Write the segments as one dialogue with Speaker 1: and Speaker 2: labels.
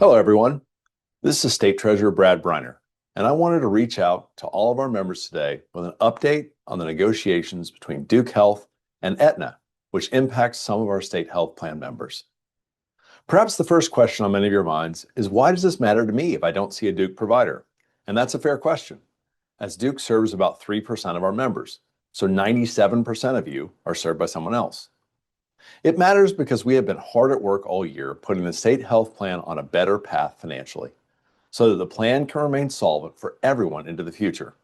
Speaker 1: Hello, everyone. This is State Treasurer Brad Briner, and I wanted to reach out to all of our members today with an update on the negotiations between Duke Health and Aetna, which impacts some of our state health plan members. Perhaps the first question on many of your minds is, why does this matter to me if I don't see a Duke provider? And that's a fair question, as Duke serves about 3% of our members, so 97% of you are served by someone else. It matters because we have been hard at work all year putting the state health plan on a better path financially, so that the plan can remain solvent for everyone into the future.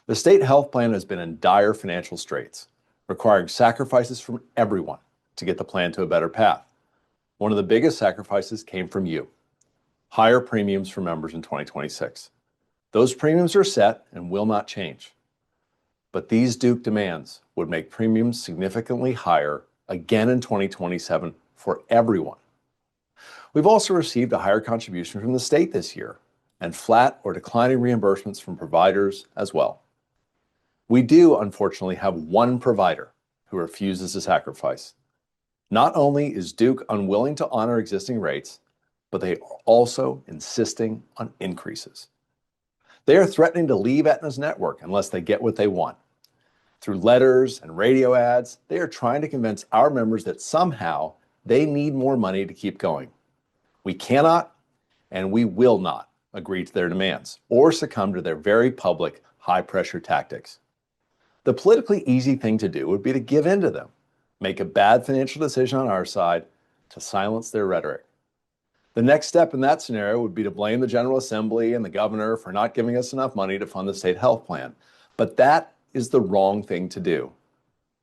Speaker 1: The state health plan has been in dire financial straits, requiring sacrifices from everyone to get the plan to a better path. One of the biggest sacrifices came from you: higher premiums for members in 2026. Those premiums are set and will not change. But these Duke demands would make premiums significantly higher again in 2027 for everyone. We've also received a higher contribution from the state this year, and flat or declining reimbursements from providers as well. We do, unfortunately, have one provider who refuses to sacrifice. Not only is Duke unwilling to honor existing rates, but they are also insisting on increases. They are threatening to leave Aetna's network unless they get what they want. Through letters and radio ads, they are trying to convince our members that somehow they need more money to keep going. We cannot and we will not agree to their demands or succumb to their very public high-pressure tactics. The politically easy thing to do would be to give in to them, make a bad financial decision on our side to silence their rhetoric. The next step in that scenario would be to blame the General Assembly and the governor for not giving us enough money to fund the state health plan. But that is the wrong thing to do.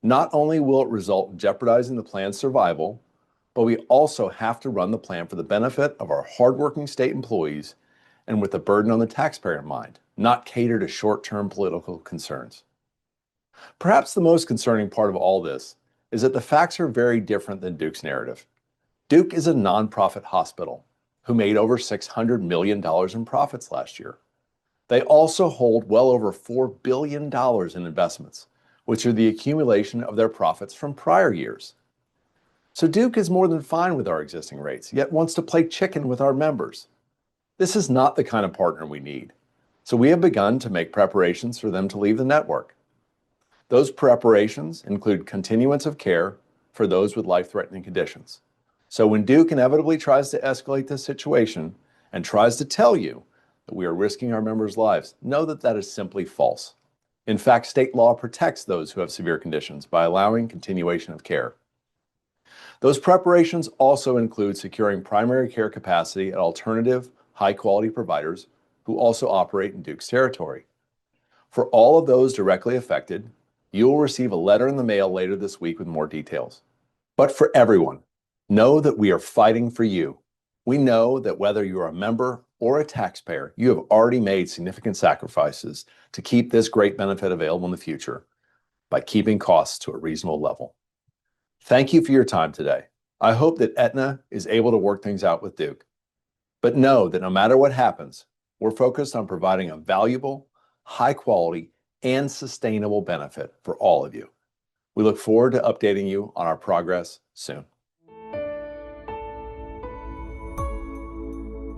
Speaker 1: Not only will it result in jeopardizing the plan's survival, but we also have to run the plan for the benefit of our hardworking state employees and with the burden on the taxpayer in mind, not cater to short-term political concerns. Perhaps the most concerning part of all this is that the facts are very different than Duke's narrative. Duke is a nonprofit hospital who made over $600 million in profits last year. They also hold well over $4 billion in investments, which are the accumulation of their profits from prior years. So Duke is more than fine with our existing rates, yet wants to play chicken with our members. This is not the kind of partner we need. So we have begun to make preparations for them to leave the network. Those preparations include continuance of care for those with life-threatening conditions. So when Duke inevitably tries to escalate this situation and tries to tell you that we are risking our members' lives, know that that is simply false. In fact, state law protects those who have severe conditions by allowing continuation of care. Those preparations also include securing primary care capacity at alternative, high-quality providers who also operate in Duke's territory. For all of those directly affected, you will receive a letter in the mail later this week with more details. But for everyone, know that we are fighting for you. We know that whether you are a member or a taxpayer, you have already made significant sacrifices to keep this great benefit available in the future by keeping costs to a reasonable level. Thank you for your time today. I hope that Aetna is able to work things out with Duke. But know that no matter what happens, we're focused on providing a valuable, high quality, and sustainable benefit for all of you. We look forward to updating you on our progress soon.